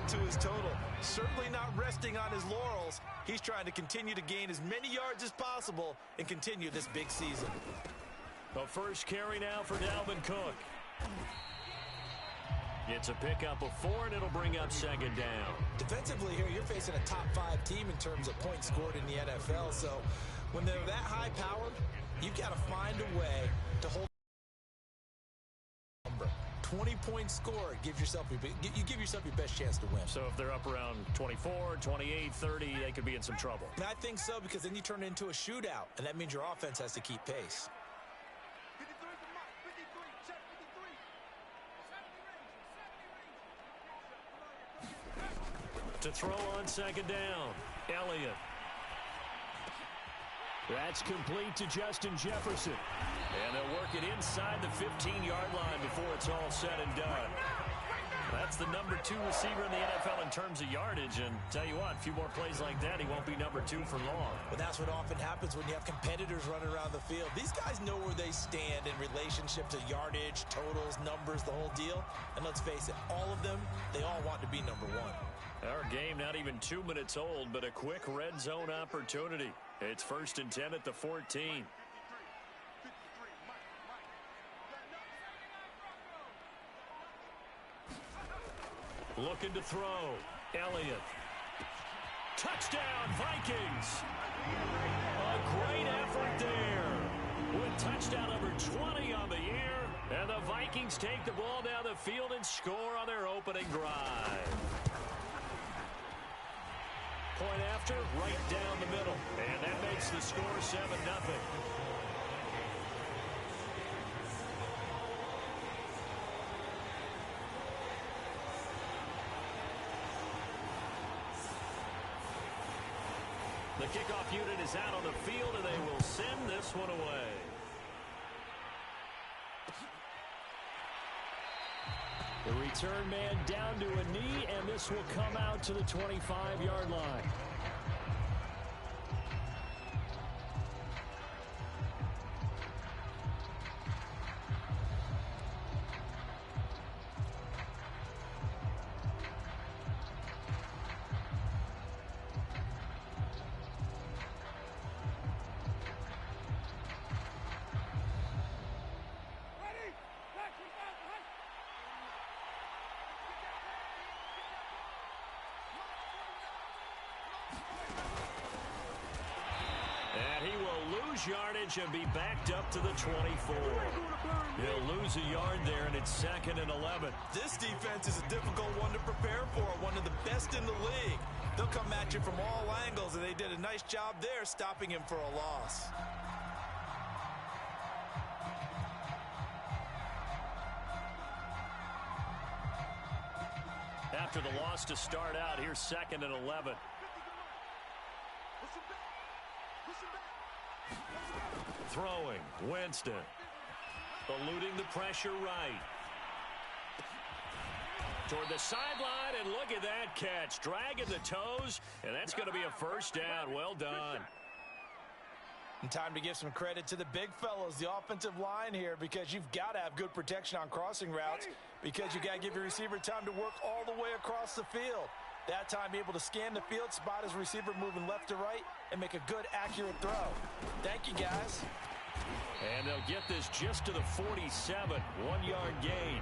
to his total. Certainly not resting on his laurels. He's trying to continue to gain as many yards as possible and continue this big season. The first carry now for Dalvin Cook. It's a pickup of 4, and it'll bring up second down. Defensively here, you're facing a top-5 team in terms of points scored in the NFL. So when they're that high-powered, you've got to find a way to hold number. 20-point score gives yourself you give yourself your best chance to win. So if they're up around 24, 28, 30, they could be in some trouble. And I think so, because then you turn it into a shootout, and that means your offense has to keep pace. To throw on second down, Elliott. That's complete to Justin Jefferson. And they'll work it inside the 15-yard line before it's all said and done. That's the number 2 receiver in the NFL in terms of yardage. And tell you what, a few more plays like that, he won't be number 2 for long. But that's what often happens when you have competitors running around the field. These guys know where they stand in relationship to yardage, totals, numbers, the whole deal. And let's face it, all of them, they all want to be number 1. Our game not even 2 minutes old, but a quick red zone opportunity. It's 1st and 10 at the 14. Looking to throw. Elliott. Touchdown, Vikings. A great effort there. With touchdown number 20 on the year. And the Vikings take the ball down the field and score on their opening drive. Point after, right down the middle. And that makes the score 7-0. The kickoff unit is out on the field, and they will send this one away. The return man down to a knee, and this will come out to the 25-yard line. Yardage and be backed up to the 24. He'll lose a yard there, and it's 2nd and 11. This defense is a difficult one to prepare for, one of the best in the league. They'll come at you from all angles, and they did a nice job there stopping him for a loss. After the loss to start out, here's 2nd and 11. Throwing, Winston. Eluding the pressure right. Toward the sideline, and look at that catch. Dragging the toes, and that's going to be a first down. Well done. And time to give some credit to the big fellows, the offensive line here, because you've got to have good protection on crossing routes, because you got to give your receiver time to work all the way across the field. That time, able to scan the field, spot his receiver moving left to right, and make a good, accurate throw. Thank you, guys. And they'll get this just to the 47, 1-yard gain.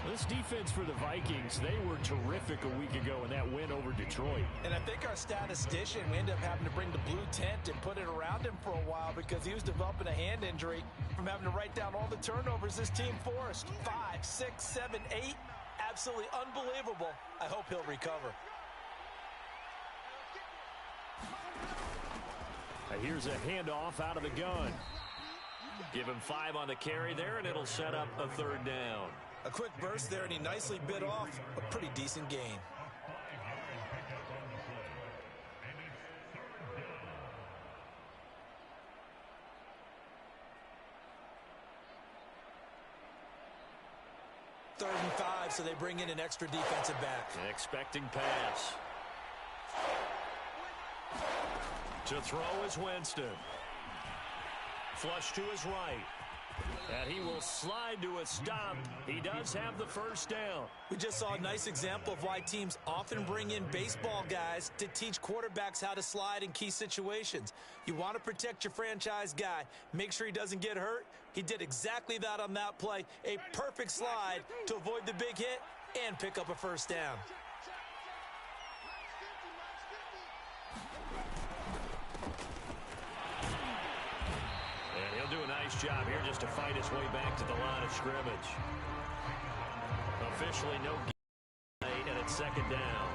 This defense for the Vikings, they were terrific a week ago in that win over Detroit. And I think our statistician, we ended up having to bring the blue tent and put it around him for a while because he was developing a hand injury from having to write down all the turnovers this team forced. 5, 6, 7, 8. Absolutely unbelievable. I hope he'll recover. Here's a handoff out of the gun. Give him 5 on the carry there, and it'll set up a 3rd down. A quick burst there, and he nicely bit off a pretty decent gain. Third and 5, so they bring in an extra defensive back. An expecting pass. To throw is Winston. Flush to his right. And he will slide to a stop. He does have the first down. We just saw a nice example of why teams often bring in baseball guys to teach quarterbacks how to slide in key situations. You want to protect your franchise guy. Make sure he doesn't get hurt. He did exactly that on that play. A perfect slide to avoid the big hit and pick up a first down. He'll do a nice job here just to fight his way back to the line of scrimmage. Officially no gain, and it's second down.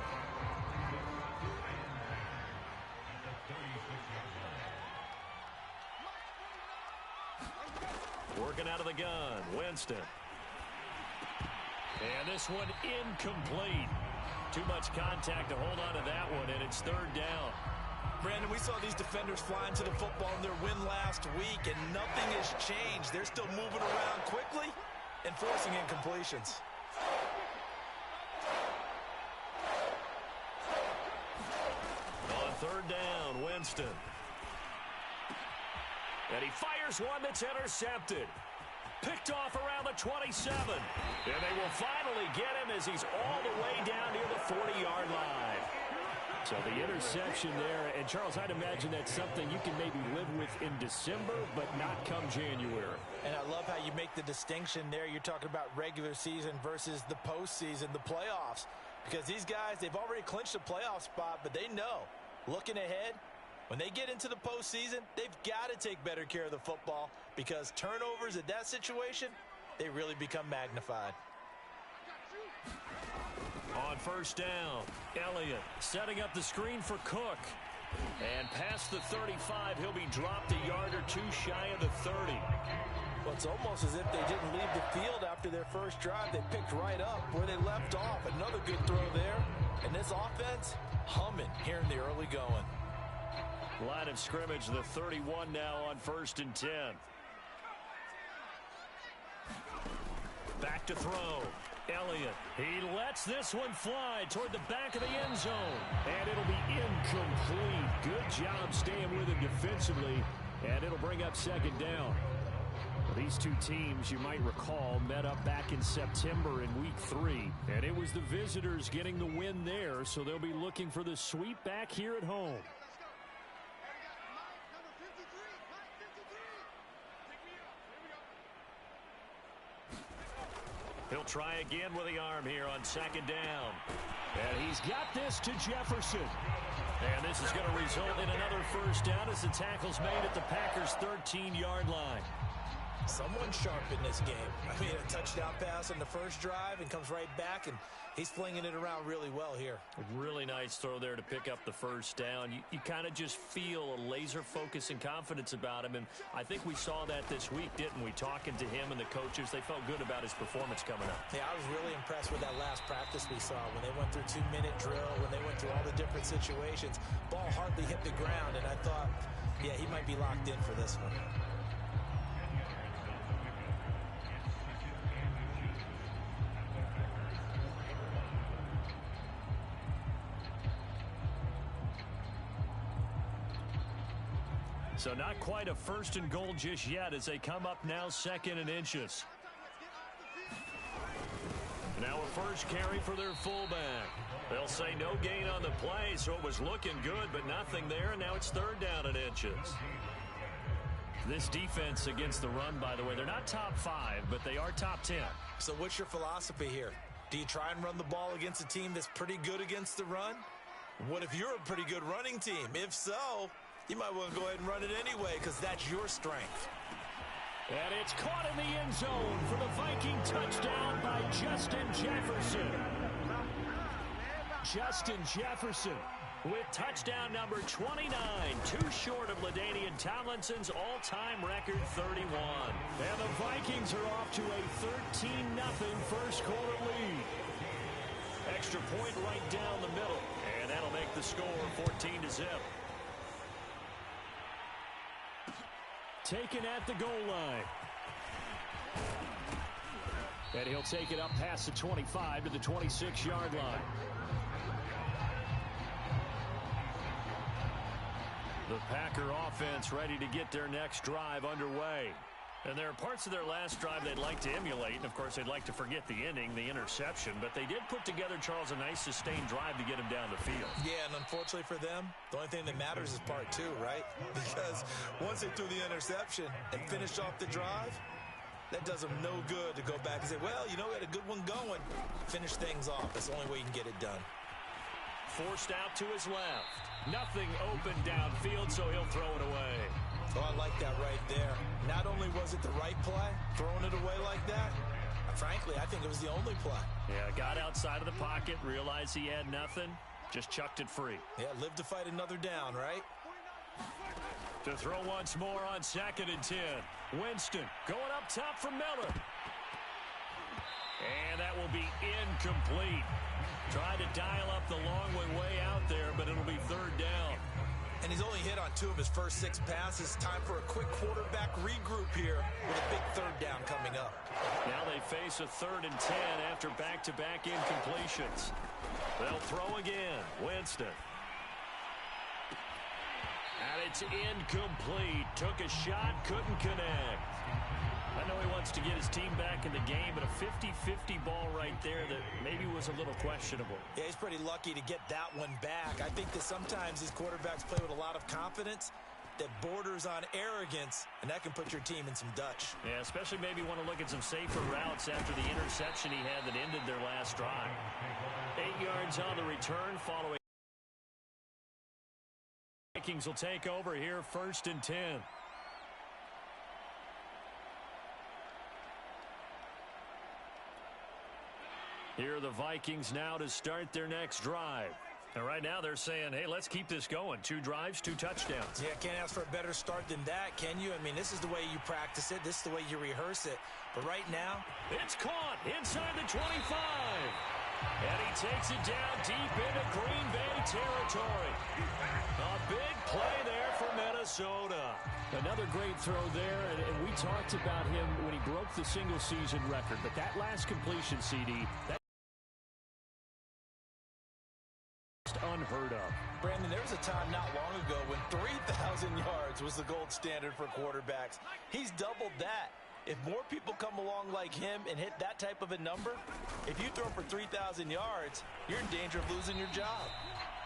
Working out of the gun, Winston. And this one incomplete. Too much contact to hold on to that one, and it's third down. Brandon, we saw these defenders fly into the football in their win last week, and nothing has changed. They're still moving around quickly and forcing incompletions. On third down, Winston. And he fires one that's intercepted. Picked off around the 27. And they will finally get him as he's all the way down near the 40-yard line. So the interception there, and Charles, I'd imagine that's something you can maybe live with in December, but not come January. And I love how you make the distinction there. You're talking about regular season versus the postseason, the playoffs. Because these guys, they've already clinched a playoff spot, but they know, looking ahead, when they get into the postseason, they've got to take better care of the football because turnovers at that situation, they really become magnified. On first down, Elliott setting up the screen for Cook. And past the 35, he'll be dropped a yard or two shy of the 30. Well, it's almost as if they didn't leave the field after their first drive. They picked right up where they left off. Another good throw there. And this offense, humming here in the early going. Line of scrimmage, the 31 now on 1st and 10. Back to throw. Elliott, he lets this one fly toward the back of the end zone. And it'll be incomplete. Good job staying with him defensively. And it'll bring up second down. These two teams, you might recall, met up back in September in Week 3. And it was the visitors getting the win there, so they'll be looking for the sweep back here at home. He'll try again with the arm here on second down. And he's got this to Jefferson. And this is going to result in another first down as the tackle's made at the Packers' 13-yard line. Someone sharp in this game. I mean, a touchdown pass on the first drive and comes right back, and he's flinging it around really well here. A really nice throw there to pick up the first down. You kind of just feel a laser focus and confidence about him, and I think we saw that this week, didn't we? Talking to him and the coaches, they felt good about his performance coming up. Yeah, I was really impressed with that last practice we saw when they went through 2-minute drill, when they went through all the different situations. Ball hardly hit the ground, and I thought, yeah, he might be locked in for this one. So not quite a first and goal just yet as they come up now 2nd and inches. Now a first carry for their fullback. They'll say no gain on the play, so it was looking good, but nothing there. And now it's 3rd down and inches. This defense against the run, by the way, they're not top 5, but they are top 10. So what's your philosophy here? Do you try and run the ball against a team that's pretty good against the run? What if you're a pretty good running team? If so, you might want to go ahead and run it anyway because that's your strength. And it's caught in the end zone for the Viking touchdown by Justin Jefferson. Justin Jefferson with touchdown number 29, too short of LaDainian Tomlinson's all-time record 31. And the Vikings are off to a 13-0 first quarter lead. Extra point right down the middle, and that'll make the score 14-0. Taken at the goal line. And he'll take it up past the 25 to the 26-yard line. The Packer offense ready to get their next drive underway. And there are parts of their last drive they'd like to emulate. And, of course, they'd like to forget the inning, the interception. But they did put together, Charles, a nice sustained drive to get him down the field. Yeah, and unfortunately for them, the only thing that matters is part two, right? Because once they threw the interception and finished off the drive, that does them no good to go back and say, well, you know, we had a good one going. Finish things off. That's the only way you can get it done. Forced out to his left. Nothing open downfield, so he'll throw it away. Oh, I like that right there. Not only was it the right play, throwing it away like that, frankly, I think it was the only play. Yeah, got outside of the pocket, realized he had nothing, just chucked it free. Yeah, live to fight another down, right? To throw once more on 2nd and 10. Winston going up top for Miller. And that will be incomplete. Tried to dial up the long way out there, but it'll be 3rd down. And he's only hit on 2 of his first 6 passes. Time for a quick quarterback regroup here with a big 3rd down coming up. Now they face a 3rd and 10 after back-to-back incompletions. They'll throw again. Winston. And it's incomplete. Took a shot, couldn't connect. I know he wants to get his team back in the game, but a 50-50 ball right there that maybe was a little questionable. Yeah, he's pretty lucky to get that one back. I think that sometimes these quarterbacks play with a lot of confidence that borders on arrogance, and that can put your team in some Dutch. Yeah, especially maybe want to look at some safer routes after the interception he had that ended their last drive. 8 yards on the return following. Vikings will take over here, 1st and 10. Here are the Vikings now to start their next drive. And right now they're saying, hey, let's keep this going. 2 drives, 2 touchdowns. Yeah, can't ask for a better start than that, can you? I mean, this is the way you practice it. This is the way you rehearse it. But right now, it's caught inside the 25. And he takes it down deep into Green Bay territory. A big play there for Minnesota. Another great throw there, and we talked about him when he broke the single-season record. But that last completion, CD, that's unheard of. Brandon, there was a time not long ago when 3,000 yards was the gold standard for quarterbacks. He's doubled that. If more people come along like him and hit that type of a number, if you throw for 3,000 yards, you're in danger of losing your job.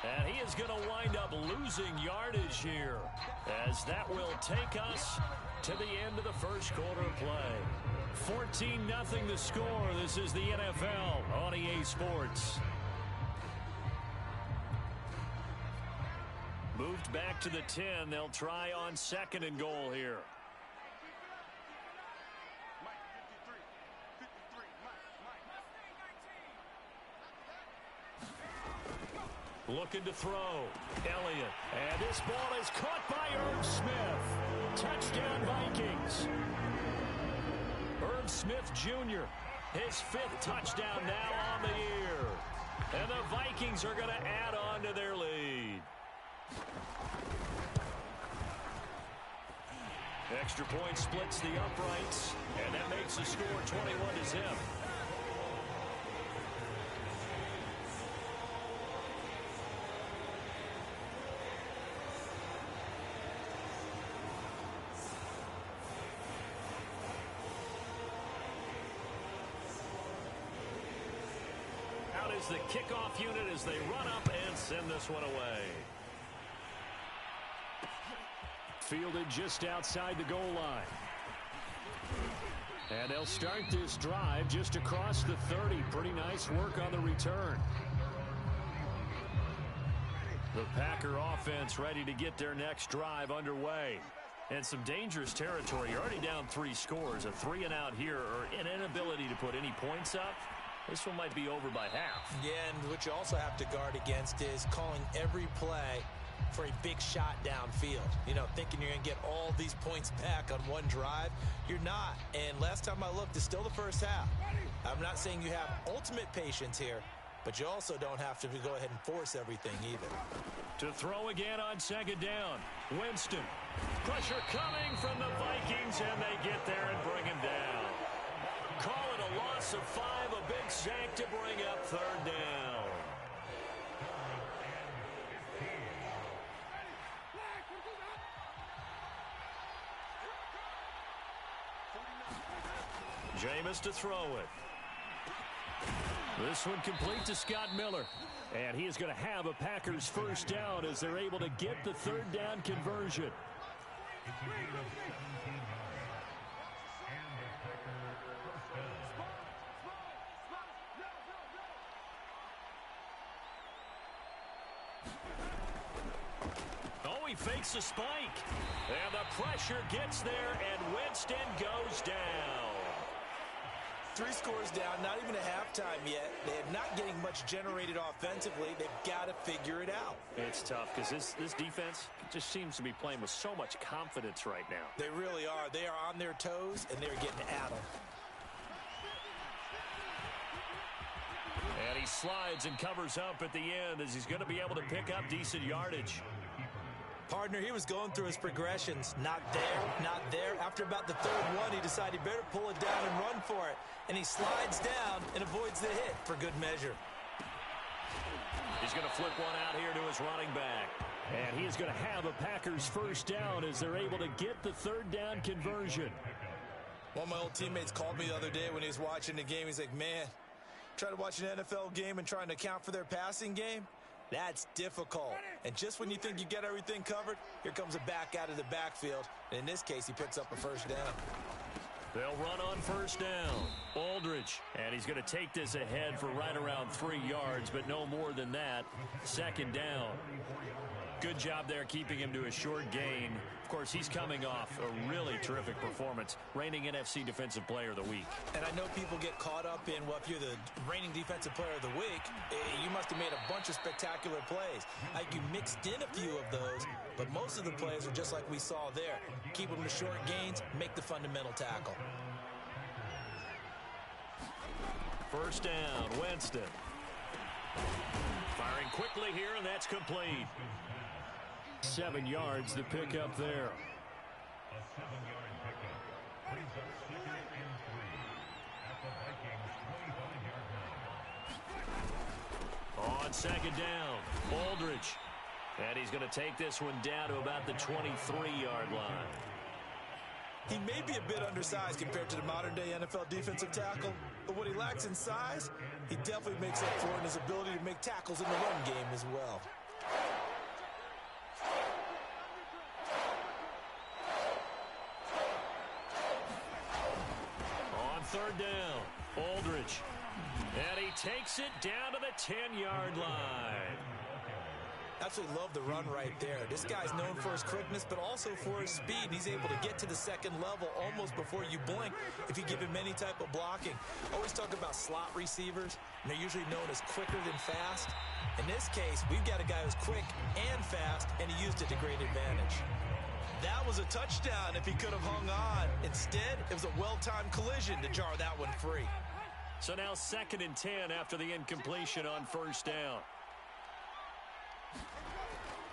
And he is going to wind up losing yardage here, as that will take us to the end of the first quarter play. 14-0 the score. This is the NFL on EA Sports. Moved back to the 10. They'll try on 2nd and goal here. Looking to throw. Elliott. And this ball is caught by Irv Smith. Touchdown Vikings. Irv Smith Jr. His 5th touchdown now on the year. And the Vikings are going to add on to their lead. Extra point splits the uprights. And that makes the score 21-0. The kickoff unit as they run up and send this one away. Fielded just outside the goal line. And they'll start this drive just across the 30. Pretty nice work on the return. The Packer offense ready to get their next drive underway. And some dangerous territory. You're already down 3 scores. A 3-and-out here, or an inability to put any points up. This one might be over by half. Yeah, and what you also have to guard against is calling every play for a big shot downfield. You know, thinking you're going to get all these points back on one drive. You're not. And last time I looked, it's still the first half. I'm not saying you have ultimate patience here, but you also don't have to go ahead and force everything either. To throw again on 2nd down. Winston. Pressure coming from the Vikings, and they get there and bring him down. Call it a loss of 5, a big sack to bring up 3rd down. Jameis to throw it. This one complete to Scott Miller. And he is going to have a Packers first down as they're able to get the third down conversion. Oh, he fakes a spike. And the pressure gets there, and Winston goes down. 3 scores down, not even a halftime yet. They're not getting much generated offensively. They've got to figure it out. It's tough because this defense just seems to be playing with so much confidence right now. They really are. They are on their toes, and they're getting at them. And he slides and covers up at the end as he's going to be able to pick up decent yardage. Partner, he was going through his progressions. Not there, not there. After about the third one, he decided he better pull it down and run for it. And he slides down and avoids the hit for good measure. He's going to flip one out here to his running back. And he is going to have a Packers first down as they're able to get the third down conversion. One of my old teammates called me the other day when he was watching the game. He's like, man, trying to watch an NFL game and trying to account for their passing game? That's difficult. And just when you think you get everything covered, here comes a back out of the backfield. And in this case, he picks up a first down. They'll run on first down. Aldridge. And he's going to take this ahead for right around 3 yards, but no more than that. Second down. Good job there keeping him to a short gain. Of course, he's coming off a really terrific performance, reigning NFC Defensive Player of the Week. And I know people get caught up in, well, if you're the reigning Defensive Player of the Week, you must have made a bunch of spectacular plays. Like you mixed in a few of those, but most of the plays are just like we saw there. Keep them to short gains, make the fundamental tackle. First down, Winston. Firing quickly here, and that's complete. 7 yards to pick up there. A 7-yard pickup brings up 2nd and 3 at the Vikings 25-yard line. On second down, Aldridge. And he's going to take this one down to about the 23-yard line. He may be a bit undersized compared to the modern-day NFL defensive tackle, but what he lacks in size, he definitely makes up for in his ability to make tackles in the run game as well. Third down, Aldridge. And he takes it down to the 10-yard line. Absolutely love the run right there. This guy's known for his quickness, but also for his speed. He's able to get to the second level almost before you blink if you give him any type of blocking. Always talk about slot receivers, and they're usually known as quicker than fast. In this case, we've got a guy who's quick and fast, and he used it to great advantage. That was a touchdown if he could have hung on. Instead, it was a well-timed collision to jar that one free. So now 2nd and 10 after the incompletion on first down.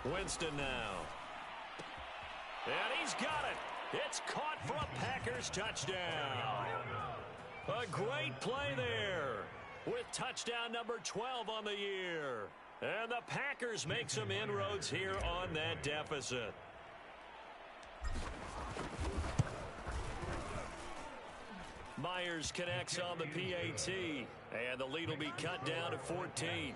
Winston now. And he's got it. It's caught for a Packers touchdown. A great play there with touchdown number 12 on the year. And the Packers make some inroads here on that deficit. Myers connects on the PAT, and the lead will be cut down to 14.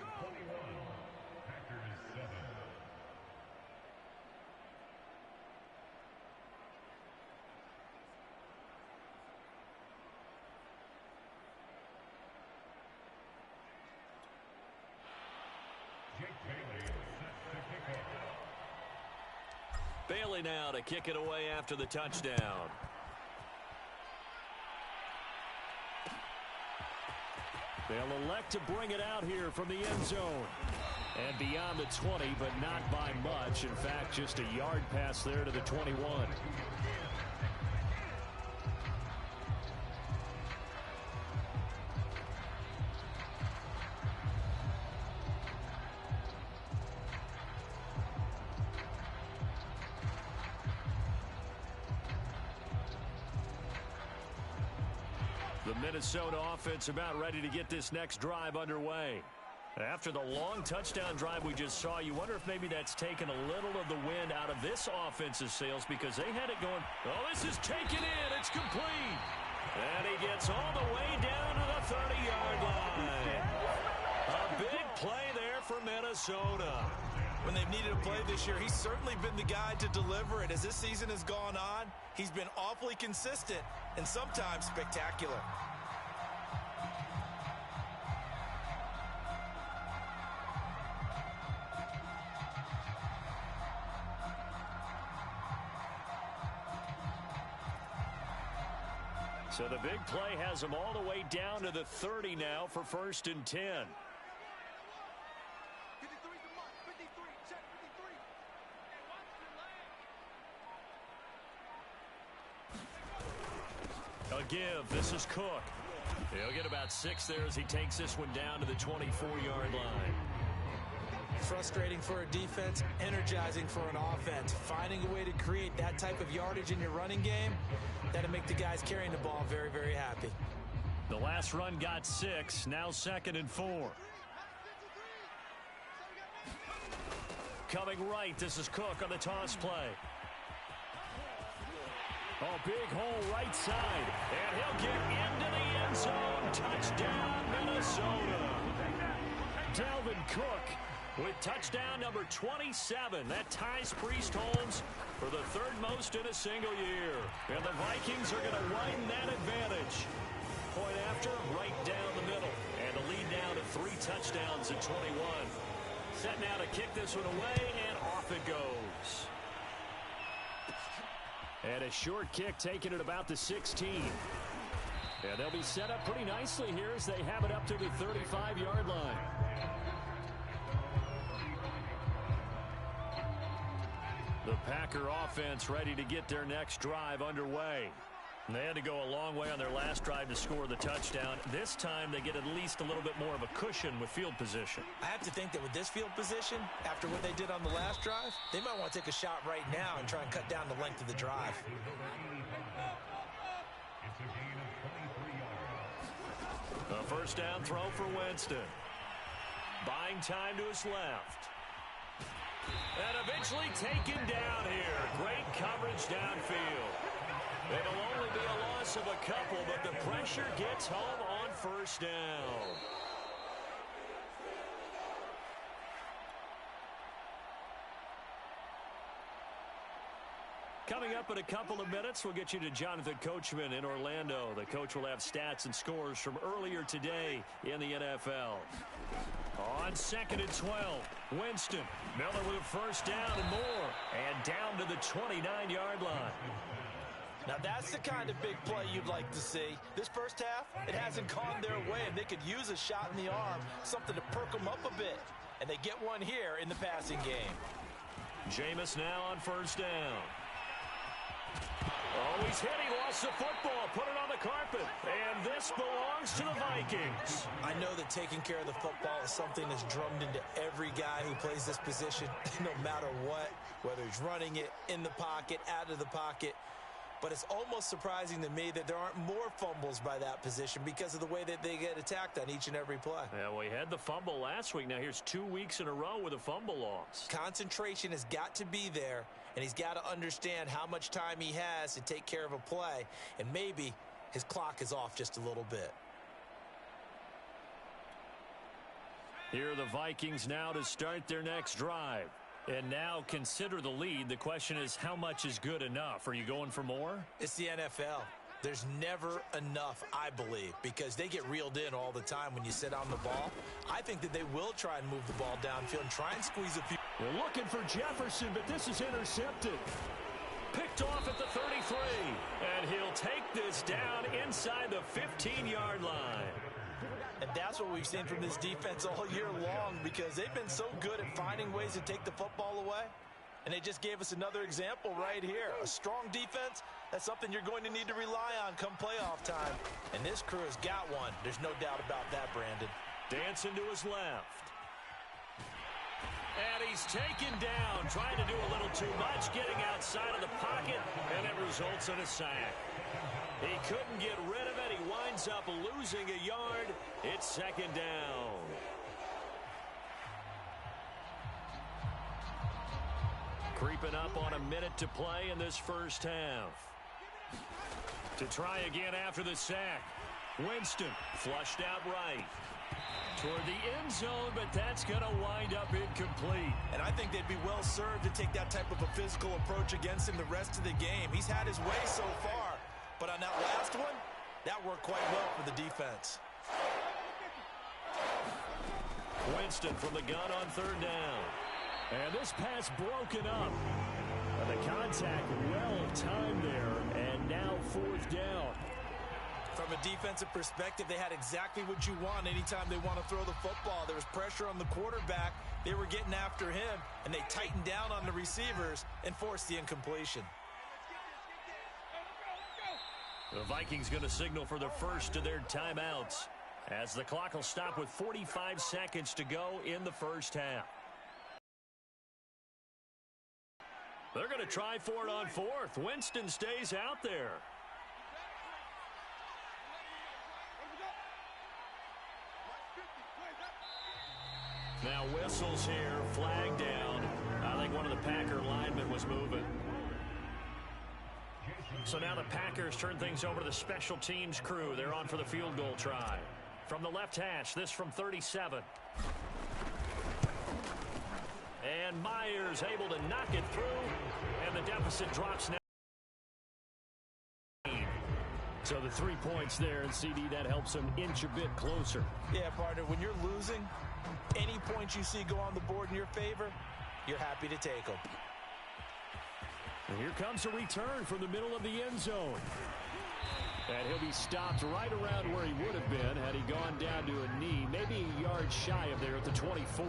Bailey now to kick it away after the touchdown. They'll elect to bring it out here from the end zone. And beyond the 20, but not by much. In fact, just a yard pass there to the 21. The Minnesota offense about ready to get this next drive underway. After the long touchdown drive we just saw, you wonder if maybe that's taken a little of the wind out of this offense's sails because they had it going. Oh, this is taken in. It's complete. And he gets all the way down to the 30-yard line. A big play there for Minnesota. When they've needed a play this year, he's certainly been the guy to deliver it. As this season has gone on, he's been awfully consistent and sometimes spectacular. So the big play has him all the way down to the 30 now for 1st and 10. A give. This is Cook. He'll get about 6 there as he takes this one down to the 24-yard line. Frustrating for a defense, energizing for an offense. Finding a way to create that type of yardage in your running game, that'll make the guys carrying the ball very, very happy. The last run got 6. Now 2nd and 4. Coming right, this is Cook on the toss play. Oh, big hole right side. And he'll get into the end zone. Touchdown, Minnesota. Dalvin Cook with touchdown number 27. That ties Priest Holmes for the 3rd most in a single year. And the Vikings are going to widen that advantage. Point after, right down the middle. And the lead now to 3 touchdowns at 21. Set now to kick this one away, and off it goes. And a short kick taken at about the 16. And they'll be set up pretty nicely here as they have it up to the 35-yard line. The Packer offense ready to get their next drive underway. And they had to go a long way on their last drive to score the touchdown. This time they get at least a little bit more of a cushion with field position. I have to think that with this field position, after what they did on the last drive, they might want to take a shot right now and try and cut down the length of the drive. A first down throw for Winston. Buying time to his left. And eventually taken down here. Great coverage downfield. It'll only be a loss of a couple, but the pressure gets home on first down. Coming up in a couple of minutes, we'll get you to Jonathan Coachman in Orlando. The coach will have stats and scores from earlier today in the NFL. On 2nd and 12, Winston. Miller with a first down and more. And down to the 29-yard line. Now that's the kind of big play you'd like to see. This first half, it hasn't gone their way, and they could use a shot in the arm, something to perk them up a bit. And they get one here in the passing game. Jameis now on first down. Oh, he's hit. He lost the football. Put it on the carpet. And this belongs to the Vikings. I know that taking care of the football is something that's drummed into every guy who plays this position, no matter what, whether he's running it, in the pocket, out of the pocket. But it's almost surprising to me that there aren't more fumbles by that position because of the way that they get attacked on each and every play. Yeah, well, he had the fumble last week. Now here's 2 weeks in a row with a fumble loss. Concentration has got to be there, and he's got to understand how much time he has to take care of a play, and maybe his clock is off just a little bit. Here are the Vikings now to start their next drive. And now consider the lead. The question is, how much is good enough? Are you going for more? It's the NFL. There's never enough, I believe, because they get reeled in all the time when you sit on the ball. I think that they will try and move the ball downfield and try and squeeze a few. They're looking for Jefferson, but this is intercepted. Picked off at the 33. And he'll take this down inside the 15-yard line. And that's what we've seen from this defense all year long, because they've been so good at finding ways to take the football away. And they just gave us another example right here. A strong defense, that's something you're going to need to rely on come playoff time. And this crew has got one. There's no doubt about that, Brandon. Dancing to his left. And he's taken down, trying to do a little too much, getting outside of the pocket, and it results in a sack. He couldn't get rid of it. He winds up losing a yard. It's second down. Creeping up on a minute to play in this first half. To try again after the sack. Winston flushed out right. Toward the end zone, but that's going to wind up incomplete. And I think they'd be well served to take that type of a physical approach against him the rest of the game. He's had his way so far, but on that last one, that worked quite well for the defense. Winston from the gun on third down. And this pass broken up. And the contact well timed there, and now fourth down. From a defensive perspective, they had exactly what you want anytime they want to throw the football. There was pressure on the quarterback. They were getting after him, and they tightened down on the receivers and forced the incompletion. The Vikings going to signal for the first of their timeouts as the clock will stop with 45 seconds to go in the first half. They're going to try for it on fourth. Winston stays out there. Now whistles here, flag down. I think one of the Packer linemen was moving. So now the Packers turn things over to the special teams crew. They're on for the field goal try. From the left hash, this from 37. And Myers able to knock it through, and the deficit drops now. So the 3 points there, and CD, that helps them inch a bit closer. Yeah, partner, when you're losing, any points you see go on the board in your favor, you're happy to take them. And here comes a return from the middle of the end zone. And he'll be stopped right around where he would have been had he gone down to a knee, maybe a yard shy of there at the 24.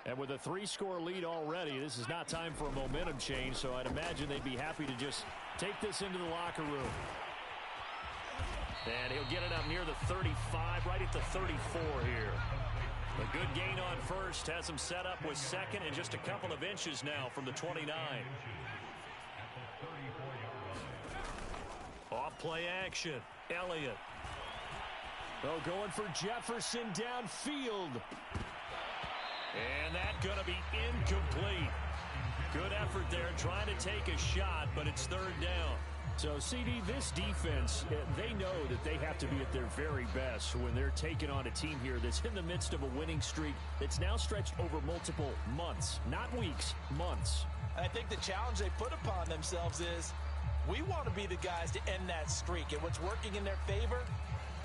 And with a 3-score lead already, this is not time for a momentum change, so I'd imagine they'd be happy to just take this into the locker room. And he'll get it up near the 35, right at the 34 here. A good gain on first, has him set up with second and just a couple of inches now from the 29. Off play action, Elliott. Oh, going for Jefferson downfield. And that's going to be incomplete. Good effort there trying to take a shot, but it's third down. So, CD, this defense, they know that they have to be at their very best when they're taking on a team here that's in the midst of a winning streak that's now stretched over multiple months, not weeks, months. I think the challenge they put upon themselves is we want to be the guys to end that streak. And what's working in their favor?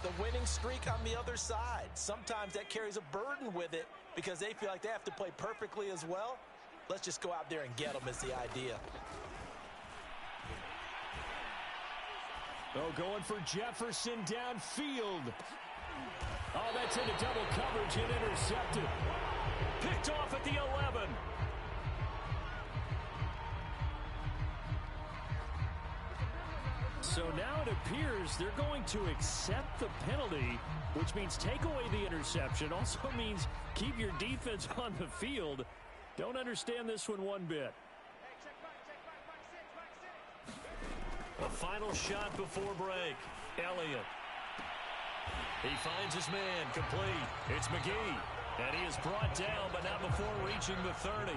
The winning streak on the other side. Sometimes that carries a burden with it because they feel like they have to play perfectly as well. Let's just go out there and get them is the idea. Oh, going for Jefferson downfield. Oh, that's into double coverage and intercepted. Picked off at the 11. So now it appears they're going to accept the penalty, which means take away the interception. Also means keep your defense on the field. Don't understand this one bit. A final shot before break. Elliott. He finds his man complete. It's McGee. And he is brought down, but not before reaching the 30.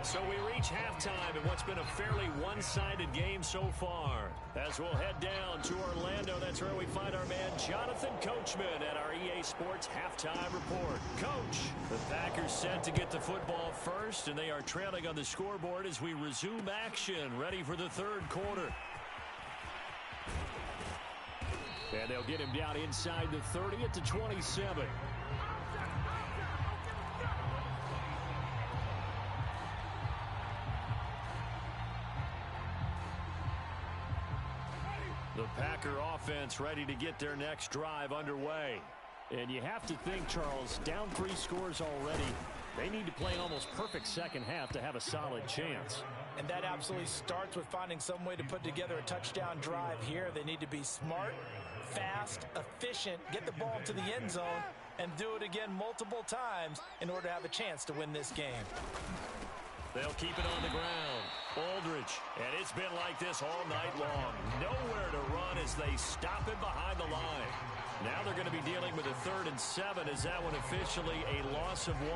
So we reach halftime in what's been a fairly one-sided game so far. As we'll head down to Orlando, that's where we find our man Jonathan Coachman at our EA Sports Halftime Report. Coach, the Packers set to get the football first, and they are trailing on the scoreboard as we resume action, ready for the third quarter. And they'll get him down inside the 30 at the 27. The Packer offense ready to get their next drive underway. And you have to think, Charles, down 3 scores already. They need to play an almost perfect second half to have a solid chance. And that absolutely starts with finding some way to put together a touchdown drive here. They need to be smart, fast, efficient, get the ball to the end zone, and do it again multiple times in order to have a chance to win this game. They'll keep it on the ground. Aldridge, and it's been like this all night long. Nowhere to run as they stop him behind the line. Now they're going to be dealing with a 3rd and 7 as that one officially a loss of 1.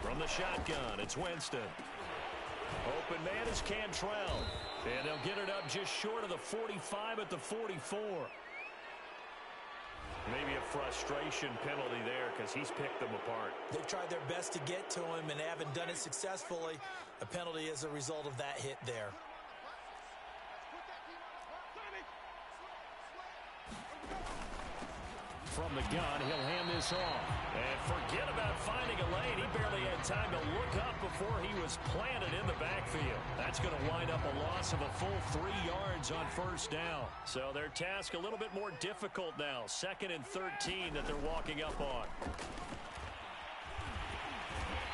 From the shotgun, it's Winston. Open man is Cantrell. And they'll get it up just short of the 45 at the 44. Maybe a frustration penalty there because he's picked them apart. They've tried their best to get to him and haven't done it successfully. A penalty is a result of that hit there. From the gun, he'll hand this off. And forget about finding a lane. He barely had time to look up before he was planted in the backfield. That's going to wind up a loss of a full 3 yards on 1st down. So their task a little bit more difficult now. 2nd and 13 that they're walking up on.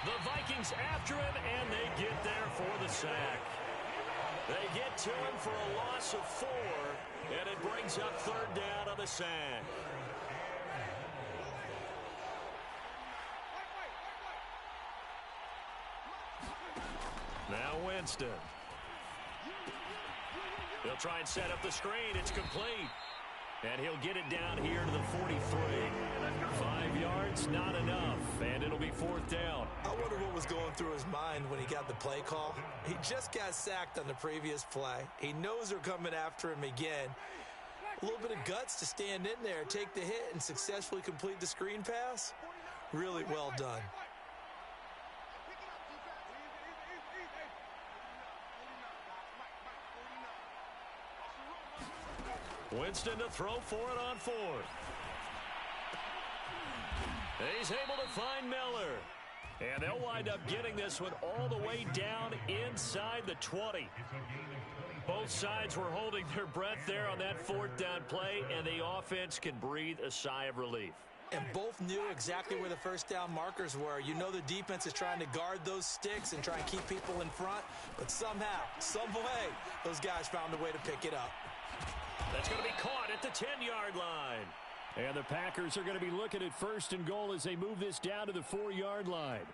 The Vikings after him, and they get there for the sack. They get to him for a loss of 4, and it brings up 3rd down on the sack. Now Winston. He'll try and set up the screen. It's complete. And he'll get it down here to the 43. 5 yards, not enough. And it'll be 4th down. I wonder what was going through his mind when he got the play call. He just got sacked on the previous play. He knows they're coming after him again. A little bit of guts to stand in there, take the hit, and successfully complete the screen pass. Really well done. Winston to throw for it on 4th. He's able to find Miller. And they'll wind up getting this one all the way down inside the 20. Both sides were holding their breath there on that 4th down play, and the offense can breathe a sigh of relief. And both knew exactly where the 1st down markers were. You know the defense is trying to guard those sticks and try and keep people in front, but somehow, some way, those guys found a way to pick it up. That's going to be caught at the 10-yard line. And the Packers are going to be looking at 1st and goal as they move this down to the 4-yard line.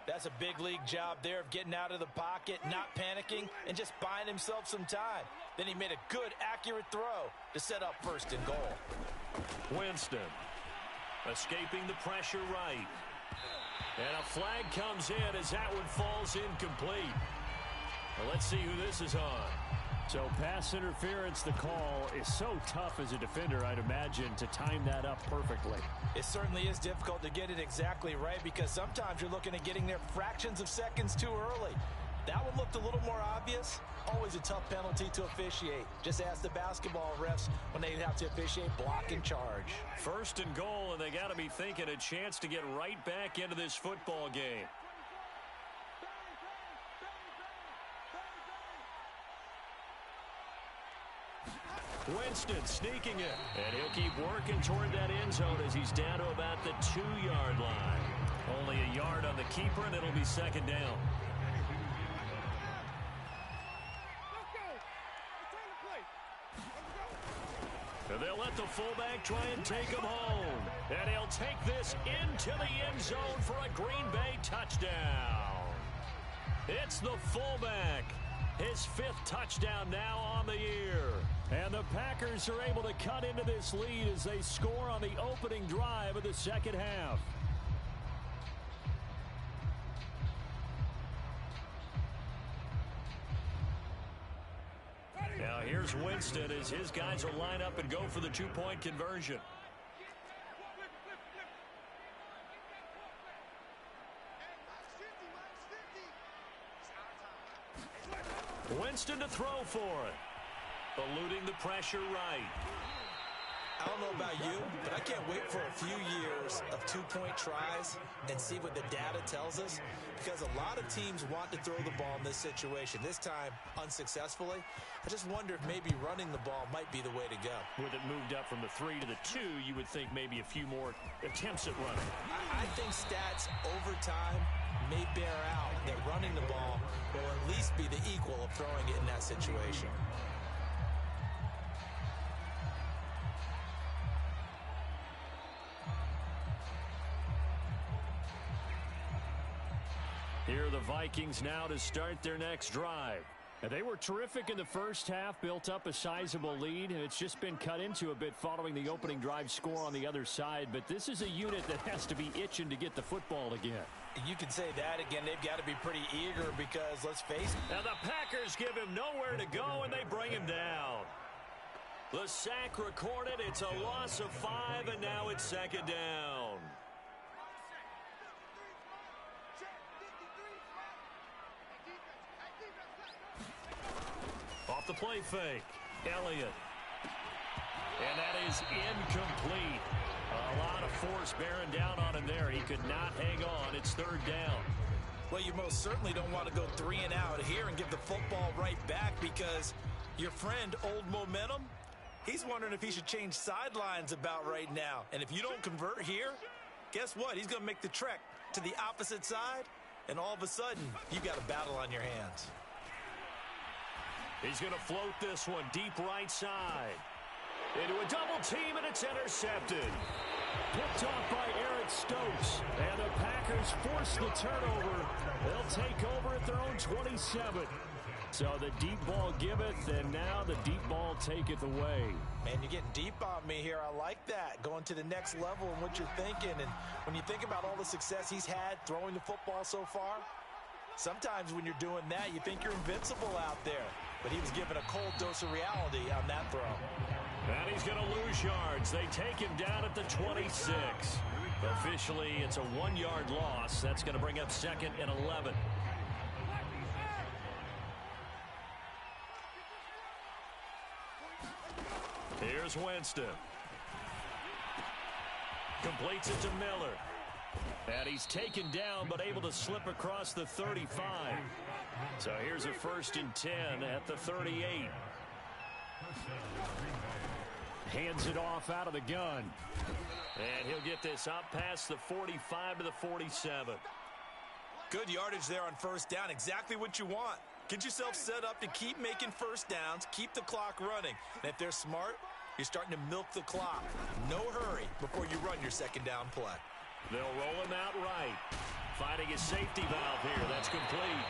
That's a big league job there of getting out of the pocket, not panicking, and just buying himself some time. Then he made a good, accurate throw to set up 1st and goal. Winston escaping the pressure right. And a flag comes in as that one falls incomplete. Well, let's see who this is on. So pass interference, the call is so tough as a defender, I'd imagine, to time that up perfectly. It certainly is difficult to get it exactly right because sometimes you're looking at getting there fractions of seconds too early. That one looked a little more obvious. Always a tough penalty to officiate. Just ask the basketball refs when they have to officiate block and charge. 1st and goal, and they got to be thinking a chance to get right back into this football game. Winston sneaking it, and he'll keep working toward that end zone as he's down to about the 2-yard line. Only a yard on the keeper, and it'll be 2nd down. And they'll let the fullback try and take him home. And he'll take this into the end zone for a Green Bay touchdown. It's the fullback. His 5th touchdown now on the year. And the Packers are able to cut into this lead as they score on the opening drive of the 2nd half. Now here's Winston as his guys will line up and go for the 2-point conversion. Winston to throw for it. Eluding the pressure right. I don't know about you, but I can't wait for a few years of 2-point tries and see what the data tells us, because a lot of teams want to throw the ball in this situation. This time, unsuccessfully. I just wonder if maybe running the ball might be the way to go. With it moved up from the 3 to the 2, you would think maybe a few more attempts at running. I think stats over time may bear out that running the ball will at least be the equal of throwing it in that situation. Here are the Vikings now to start their next drive. They were terrific in the first half, built up a sizable lead, and it's just been cut into a bit following the opening drive score on the other side. But this is a unit that has to be itching to get the football again. You can say that again. They've got to be pretty eager because, let's face it. Now the Packers give him nowhere to go, and they bring him down. The sack recorded. It's a loss of 5, and now it's second down. Off the play fake. Elliott. And that is incomplete. A lot of force bearing down on him there. He could not hang on. It's third down. Well, you most certainly don't want to go 3 and out here and give the football right back because your friend, Old Momentum, he's wondering if he should change sidelines about right now. And if you don't convert here, guess what? He's going to make the trek to the opposite side, and all of a sudden, you've got a battle on your hands. He's going to float this one deep right side. Into a double team, and it's intercepted. Picked off by Eric Stokes. And the Packers force the turnover. They'll take over at their own 27. So the deep ball giveth, and now the deep ball taketh away. Man, you're getting deep on me here. I like that. Going to the next level and what you're thinking. And when you think about all the success he's had throwing the football so far, sometimes when you're doing that, you think you're invincible out there. But he was given a cold dose of reality on that throw. And he's going to lose yards. They take him down at the 26. Officially, it's a 1-yard loss. That's going to bring up 2nd and 11. Here's Winston. Completes it to Miller. And he's taken down, but able to slip across the 35. So here's a 1st and 10 at the 38. Hands it off out of the gun. And he'll get this up past the 45 to the 47. Good yardage there on 1st down. Exactly what you want. Get yourself set up to keep making 1st downs, keep the clock running. And if they're smart, you're starting to milk the clock. No hurry before you run your 2nd down play. They'll roll him out right. Finding his safety valve here. That's complete.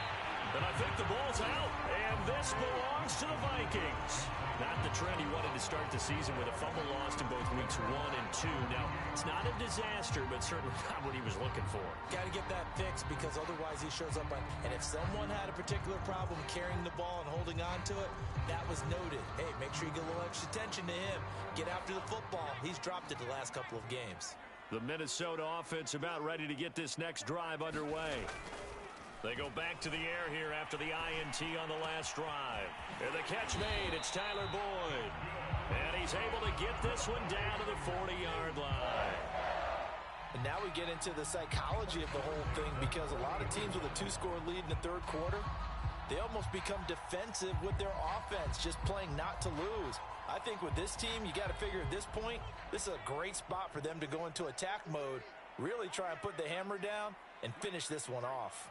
And I think the ball's out. And this belongs to the Vikings. Not the trend he wanted to start the season with a fumble lost in both weeks 1 and 2. Now, it's not a disaster, but certainly not what he was looking for. Got to get that fixed because otherwise he shows up on. And if someone had a particular problem carrying the ball and holding on to it, that was noted. Hey, make sure you get a little extra attention to him. Get after the football. He's dropped it the last couple of games. The Minnesota offense about ready to get this next drive underway. They go back to the air here after the INT on the last drive. And the catch made. It's Tyler Boyd. And he's able to get this one down to the 40-yard line. And now we get into the psychology of the whole thing because a lot of teams with a 2-score lead in the 3rd quarter, they almost become defensive with their offense, just playing not to lose. I think with this team, you got to figure at this point, this is a great spot for them to go into attack mode, really try and put the hammer down and finish this one off.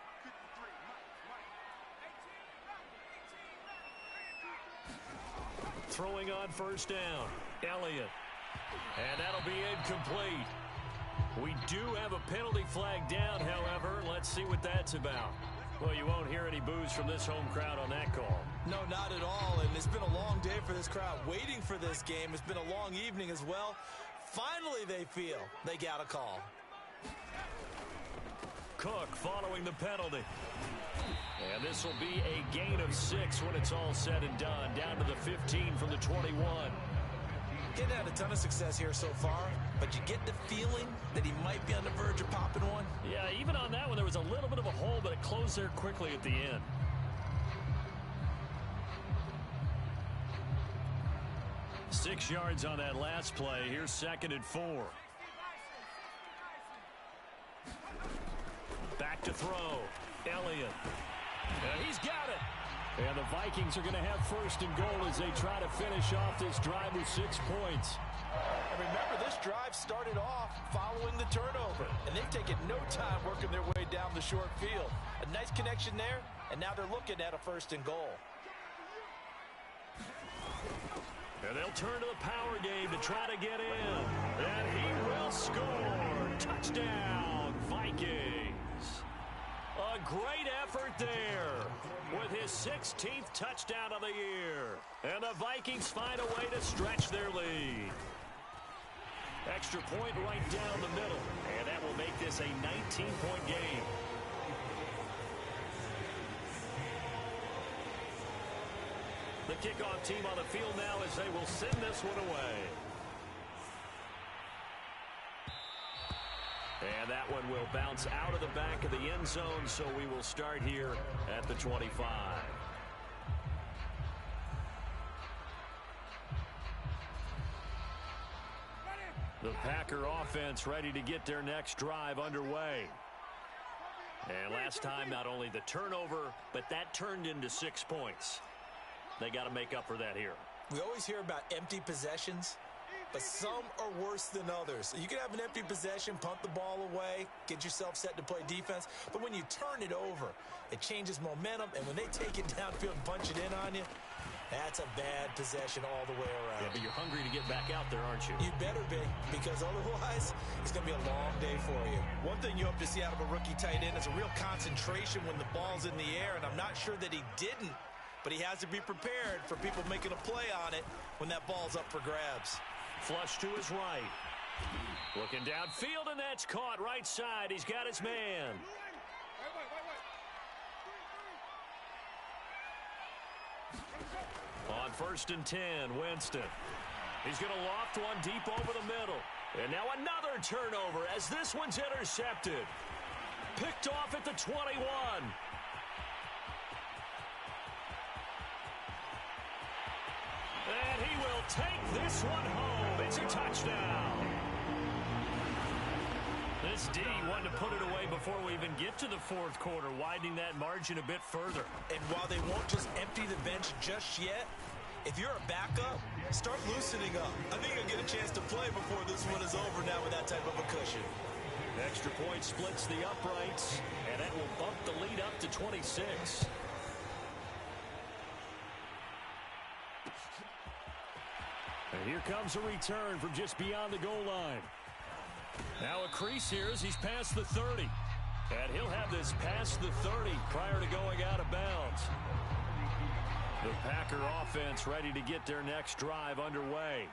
Throwing on 1st down, Elliott. And that'll be incomplete. We do have a penalty flag down, however. Let's see what that's about. Well, you won't hear any boos from this home crowd on that call. No, not at all. And it's been a long day for this crowd waiting for this game. It's been a long evening as well. Finally, they feel they got a call. Cook following the penalty. And this will be a gain of 6 when it's all said and done. Down to the 15 from the 21. He's had a ton of success here so far, but you get the feeling that he might be on the verge of popping one. Yeah, even on that one, there was a little bit of a hole, but it closed there quickly at the end. Six yards on that last play. Here's 2nd and 4. Back to throw. Elliott. And he's got it. And the Vikings are going to have 1st and goal as they try to finish off this drive with 6 points. And remember, this drive started off following the turnover, and they've taken no time working their way down the short field. A nice connection there, and now they're looking at a 1st and goal. And they'll turn to the power game to try to get in. And he will score. Touchdown, Vikings. A great effort there with his 16th touchdown of the year. And the Vikings find a way to stretch their lead. Extra point right down the middle. And that will make this a 19-point game. The kickoff team on the field now as they will send this one away. And that one will bounce out of the back of the end zone, so we will start here at the 25. The Packer offense ready to get their next drive underway. And last time, not only the turnover, but that turned into 6 points. They got to make up for that here. We always hear about empty possessions, but some are worse than others. You can have an empty possession, punt the ball away, get yourself set to play defense, but when you turn it over, it changes momentum, and when they take it downfield and punch it in on you, that's a bad possession all the way around. Yeah, but you're hungry to get back out there, aren't you? You better be, because otherwise, it's going to be a long day for you. One thing you hope to see out of a rookie tight end is a real concentration when the ball's in the air, and I'm not sure that he didn't, but he has to be prepared for people making a play on it when that ball's up for grabs. Flush to his right. Looking downfield, and that's caught right side. He's got his man. On 1st and 10, Winston. He's going to loft one deep over the middle. And now another turnover as this one's intercepted. Picked off at the 21. And he will take this one home. It's a touchdown. This D wanted to put it away before we even get to the fourth quarter, widening that margin a bit further. And while they won't just empty the bench just yet, if you're a backup, start loosening up. I think you'll get a chance to play before this one is over now with that type of a cushion. Extra point splits the uprights, and that will bump the lead up to 26. And here comes a return from just beyond the goal line. Now a crease here as he's past the 30. And he'll have this past the 30 prior to going out of bounds. The Packer offense ready to get their next drive underway.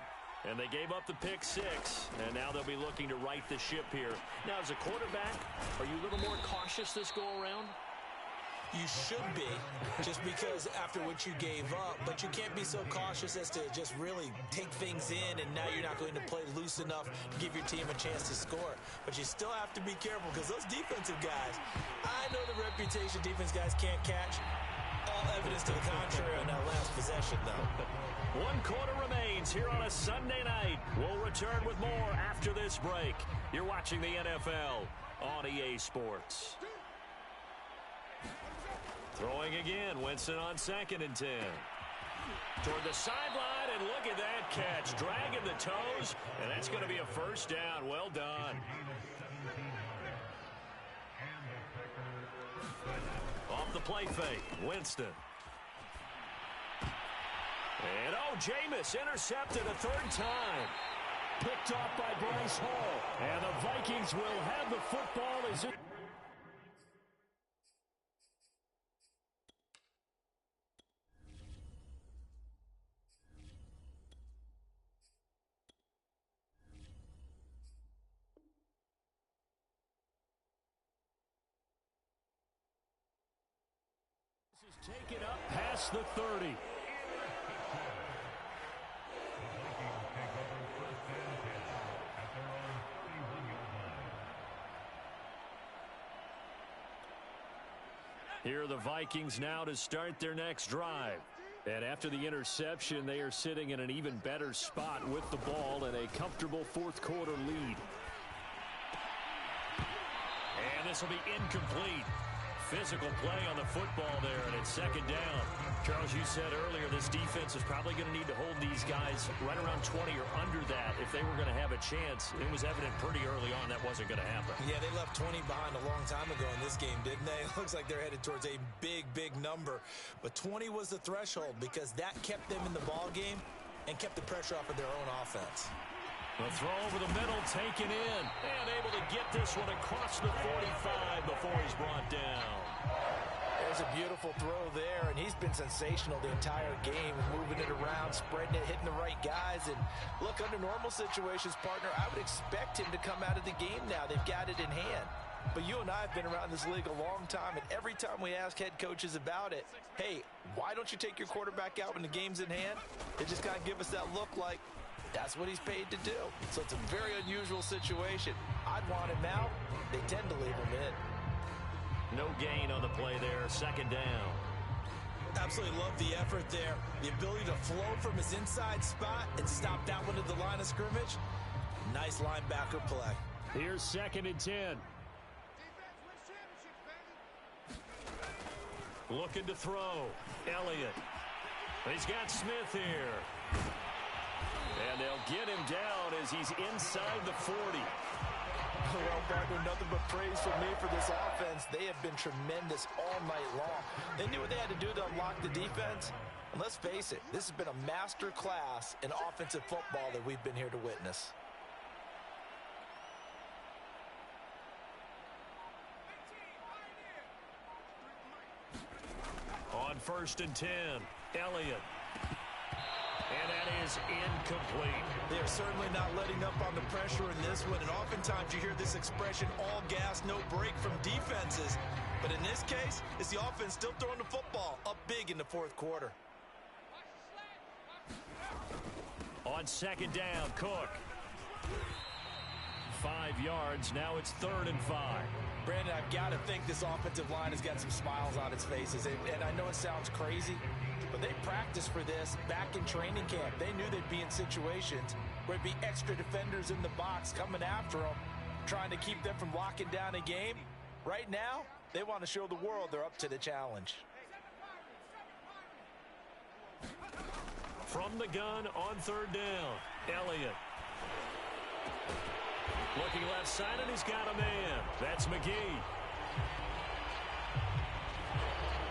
And they gave up the pick 6, and now they'll be looking to right the ship here. Now, as a quarterback, are you a little more cautious this go-around? You should be, just because after what you gave up, but you can't be so cautious as to just really take things in, and now you're not going to play loose enough to give your team a chance to score. But you still have to be careful, because those defensive guys, I know the reputation defense guys can't catch. All evidence to the contrary on that last possession, though. 1 quarter remains here on a Sunday night. We'll return with more after this break. You're watching the NFL on EA Sports. Throwing again, Winston on 2nd and 10. Toward the sideline, and look at that catch. Dragging the toes, and that's going to be a first down. Well done. Off the play fake, Winston. And, Jameis intercepted a 3rd time. Picked off by Bryce Hall. And the Vikings will have the football as it... Take it up past the 30. Here are the Vikings now to start their next drive. And after the interception, they are sitting in an even better spot with the ball and a comfortable fourth quarter lead. And this will be incomplete. Physical play on the football there, and it's 2nd down. Charles, you said earlier this defense is probably going to need to hold these guys right around 20 or under that if they were going to have a chance. It was evident pretty early on that wasn't going to happen. Yeah, they left 20 behind a long time ago in this game, didn't they? It looks like they're headed towards a big, big number. But 20 was the threshold because that kept them in the ball game and kept the pressure off of their own offense. The throw over the middle, taken in, and able to get this one across the 45 before he's brought down. There's a beautiful throw there, and he's been sensational the entire game, moving it around, spreading it, hitting the right guys. And look, under normal situations, partner, I would expect him to come out of the game now. They've got it in hand. But you and I have been around this league a long time, and every time we ask head coaches about it, hey, why don't you take your quarterback out when the game's in hand? They just kind of give us that look like that's what he's paid to do. So it's a very unusual situation. I'd want him out. They tend to leave him in. No gain on the play there, second down. Absolutely love the effort there. The ability to flow from his inside spot and stop that one at the line of scrimmage. Nice linebacker play. Here's 2nd and 10. Looking to throw. Elliott. He's got Smith here. And they'll get him down as he's inside the 40. Well, partner, nothing but praise from me for this offense. They have been tremendous all night long. They knew what they had to do to unlock the defense. And let's face it, this has been a master class in offensive football that we've been here to witness. On 1st and 10, Elliott. And that is incomplete. They're certainly not letting up on the pressure in this one. And oftentimes you hear this expression, all gas, no break from defenses. But in this case, it's the offense still throwing the football up big in the 4th quarter. On 2nd down, Cook. 5 yards. Now it's 3rd and 5. Brandon, I've got to think this offensive line has got some smiles on its faces. And I know it sounds crazy, but they practiced for this back in training camp. They knew they'd be in situations where it'd be extra defenders in the box coming after them, trying to keep them from locking down a game. Right now, they want to show the world they're up to the challenge. From the gun on 3rd down, Elliott. Looking left side, and he's got a man. That's McGee.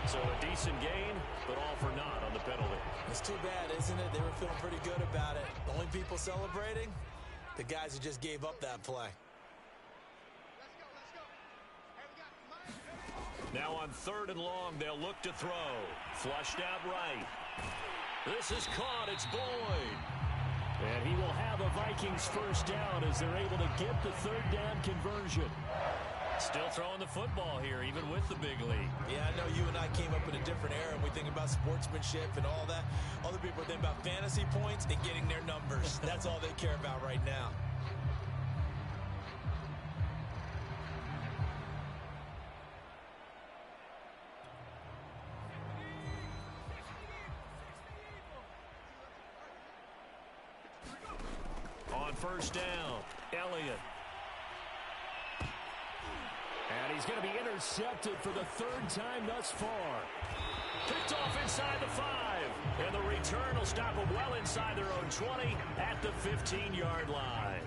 So a decent gain, but all for naught on the penalty. It's too bad, isn't it? They were feeling pretty good about it. The only people celebrating, the guys who just gave up that play. Now on 3rd and long, they'll look to throw. Flushed out right. This is caught. It's Boyd. And he will have a Vikings first down as they're able to get the 3rd down conversion. Still throwing the football here, even with the big lead. Yeah, I know you and I came up in a different era, and we think about sportsmanship and all that. Other people think about fantasy points and getting their numbers. That's all they care about right now. On 1st down, Elliott. And he's going to be intercepted for the 3rd time thus far. Picked off inside the 5. And the return will stop them well inside their own 20 at the 15-yard line.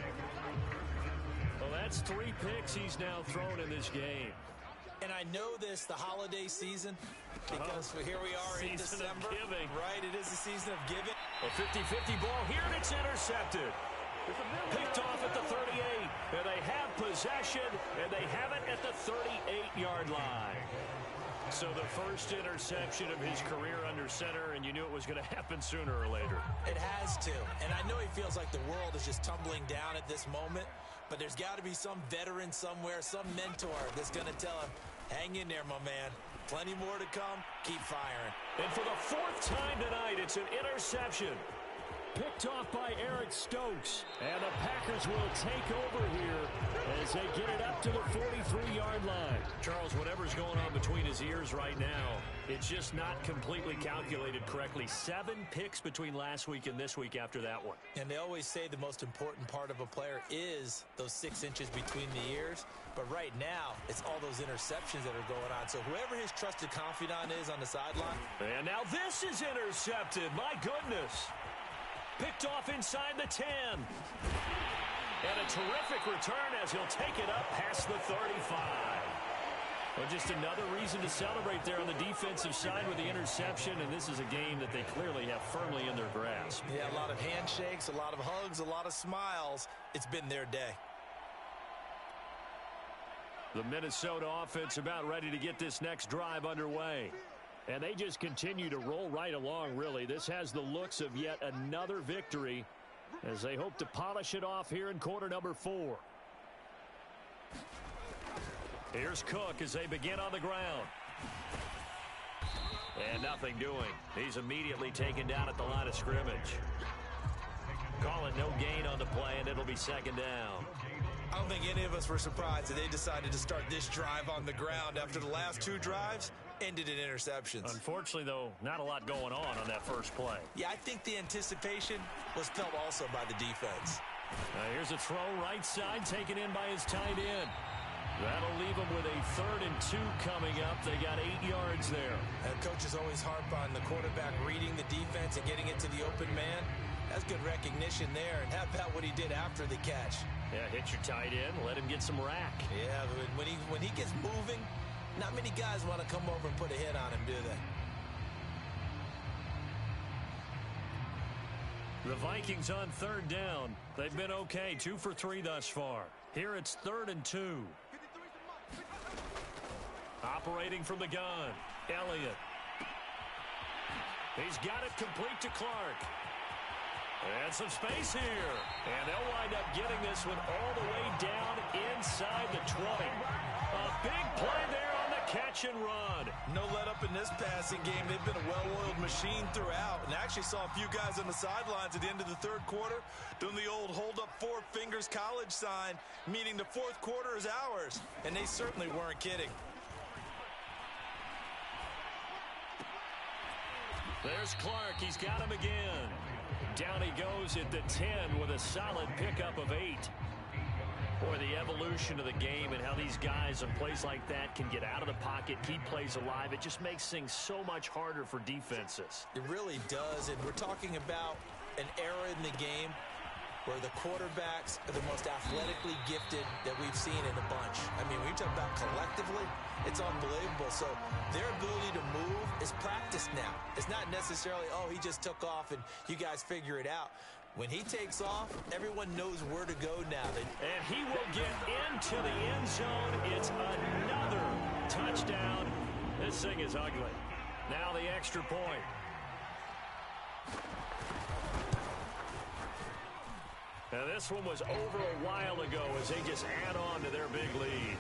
Well, that's 3 picks he's now thrown in this game. And I know this, the holiday season, because here we are in December. Right, it is the season of giving. A 50-50 ball here, and it's intercepted. Picked off at the 38, and they have possession, and they have it at the 38-yard line. So the first interception of his career under center, and you knew it was going to happen sooner or later. It has to, and I know he feels like the world is just tumbling down at this moment, but there's got to be some veteran somewhere, some mentor that's going to tell him, hang in there, my man. Plenty more to come. Keep firing. And for the 4th time tonight, it's an interception. Picked off by Eric Stokes. And the Packers will take over here as they get it up to the 43-yard line. Charles, whatever's going on between his ears right now, it's just not completely calculated correctly. 7 picks between last week and this week after that one. And they always say the most important part of a player is those 6 inches between the ears. But right now, it's all those interceptions that are going on. So whoever his trusted confidant is on the sideline. And now this is intercepted. My goodness. Picked off inside the 10. And a terrific return as he'll take it up past the 35. Well, just another reason to celebrate there on the defensive side with the interception, and this is a game that they clearly have firmly in their grasp. Yeah, a lot of handshakes, a lot of hugs, a lot of smiles. It's been their day. The Minnesota offense about ready to get this next drive underway. And they just continue to roll right along, really. This has the looks of yet another victory as they hope to polish it off here in quarter number 4. Here's Cook as they begin on the ground. And nothing doing. He's immediately taken down at the line of scrimmage. Call it no gain on the play, and it'll be second down. I don't think any of us were surprised that they decided to start this drive on the ground after the last 2 drives ended in interceptions. Unfortunately, though, not a lot going on that first play. Yeah, I think the anticipation was felt also by the defense. Here's a throw right side taken in by his tight end. That'll leave them with a 3rd and 2 coming up. They got 8 yards there. And coaches always harp on the quarterback reading the defense and getting it to the open man. That's good recognition there. And how about what he did after the catch? Yeah, hit your tight end, let him get some rack. Yeah, but when he gets moving, not many guys want to come over and put a hit on him, do they? The Vikings on 3rd down. They've been okay, 2 for 3 thus far. Here it's 3rd and 2. Operating from the gun, Elliott. He's got it complete to Clark. And some space here. And they'll wind up getting this one all the way down inside the 20. A big play there on the catch and run. No let up in this passing game. They've been a well-oiled machine throughout. And I actually saw a few guys on the sidelines at the end of the 3rd quarter doing the old hold up 4 fingers college sign, meaning the 4th quarter is ours. And they certainly weren't kidding. There's Clark. He's got him again. Down he goes at the 10 with a solid pickup of 8. Boy, the evolution of the game and how these guys in plays like that can get out of the pocket, keep plays alive, it just makes things so much harder for defenses. It really does, and we're talking about an era in the game where the quarterbacks are the most athletically gifted that we've seen in a bunch. I mean, when you talk about collectively, it's unbelievable. So their ability to move is practiced now. It's not necessarily, oh, he just took off and you guys figure it out. When he takes off, everyone knows where to go now. And he will get into the end zone. It's another touchdown. This thing is ugly. Now the extra point. Now this one was over a while ago as they just add on to their big lead.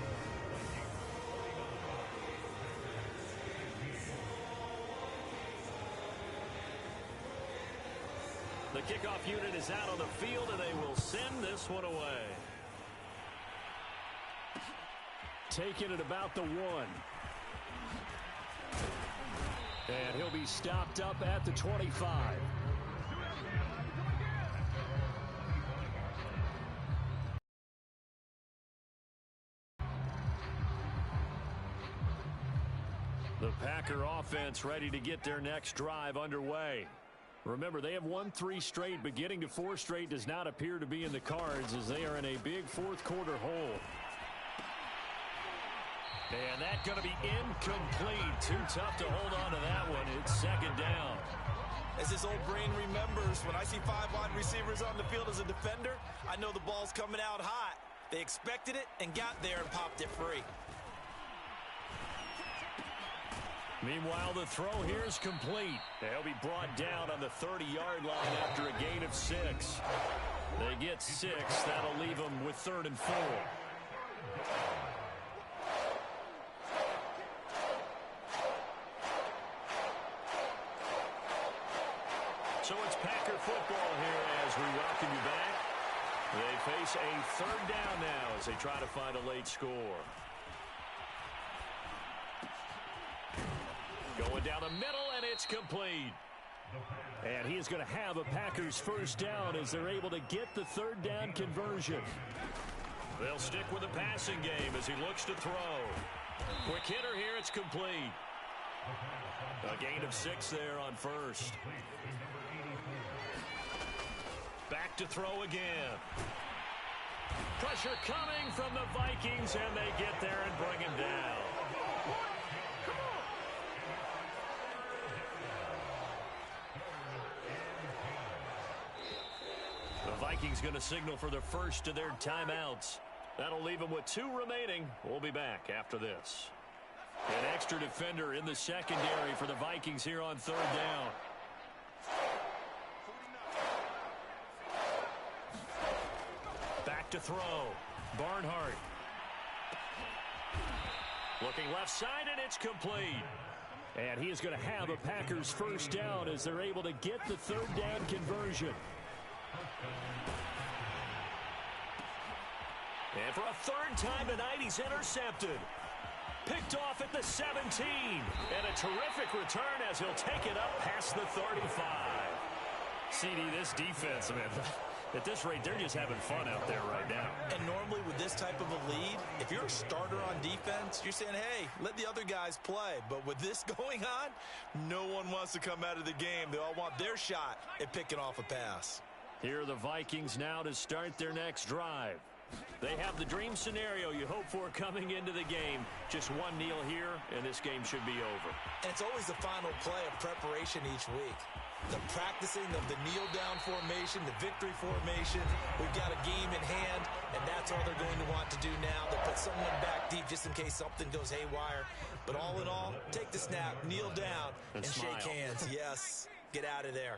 The kickoff unit is out on the field, and they will send this one away. Taking it about the 1. And he'll be stopped up at the 25. The Packer offense ready to get their next drive underway. Remember, they have won 3 straight, but getting to 4 straight does not appear to be in the cards as they are in a big 4th quarter hole. And that's going to be incomplete. Too tough to hold on to that one. It's 2nd down. As his old brain remembers, when I see 5 wide receivers on the field as a defender, I know the ball's coming out hot. They expected it and got there and popped it free. Meanwhile, the throw here is complete. They'll be brought down on the 30-yard line after a gain of 6. They get 6. That'll leave them with 3rd and 4. So it's Packer football here as we welcome you back. They face a 3rd down now as they try to find a late score. Going down the middle, and it's complete. And he is going to have a Packers 1st down as they're able to get the 3rd down conversion. They'll stick with the passing game as he looks to throw. Quick hitter here, it's complete. A gain of 6 there on 1st. Back to throw again. Pressure coming from the Vikings, and they get there and bring him down. Vikings going to signal for the first of their timeouts. That'll leave them with 2 remaining. We'll be back after this. An extra defender in the secondary for the Vikings here on 3rd down. Back to throw. Barnhart. Looking left side, and it's complete. And he is going to have a Packers first down as they're able to get the 3rd down conversion. And for a 3rd time tonight, he's intercepted. Picked off at the 17. And a terrific return as he'll take it up past the 35. CD, this defense, I mean, at this rate, they're just having fun out there right now. And normally with this type of a lead, if you're a starter on defense, you're saying, hey, let the other guys play. But with this going on, no one wants to come out of the game. They all want their shot at picking off a pass. Here are the Vikings now to start their next drive. They have the dream scenario you hope for coming into the game. Just one kneel here, and this game should be over. And it's always the final play of preparation each week. The practicing of the kneel-down formation, the victory formation. We've got a game in hand, and that's all they're going to want to do now. They'll put someone back deep just in case something goes haywire. But all in all, take the snap, kneel down, and shake hands. Yes, get out of there.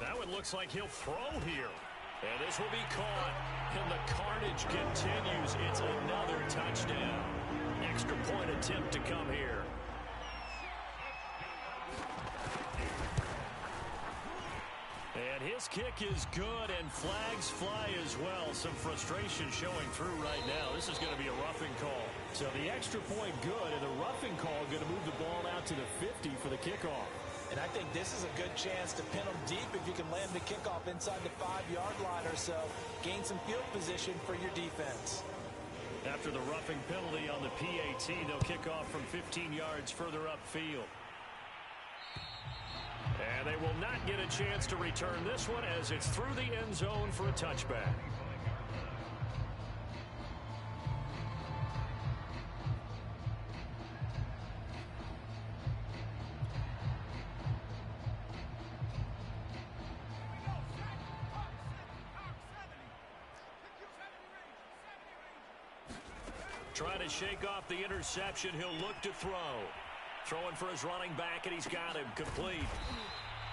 That one looks like he'll throw here. And this will be caught. And the carnage continues. It's another touchdown. Extra point attempt to come here. And his kick is good, and flags fly as well. Some frustration showing through right now. This is going to be a roughing call. So the extra point good, and the roughing call going to move the ball out to the 50 for the kickoff. And I think this is a good chance to pin them deep if you can land the kickoff inside the 5-yard line or so. Gain some field position for your defense. After the roughing penalty on the PAT, they'll kick off from 15 yards further upfield. And they will not get a chance to return this one as it's through the end zone for a touchback. Trying to shake off the interception. He'll look to throw. Throwing for his running back, and he's got him complete.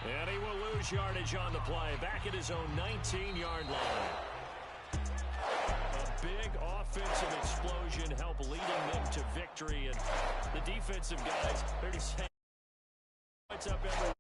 And he will lose yardage on the play. Back at his own 19-yard line. A big offensive explosion help leading them to victory. And the defensive guys, they're just saying, points up every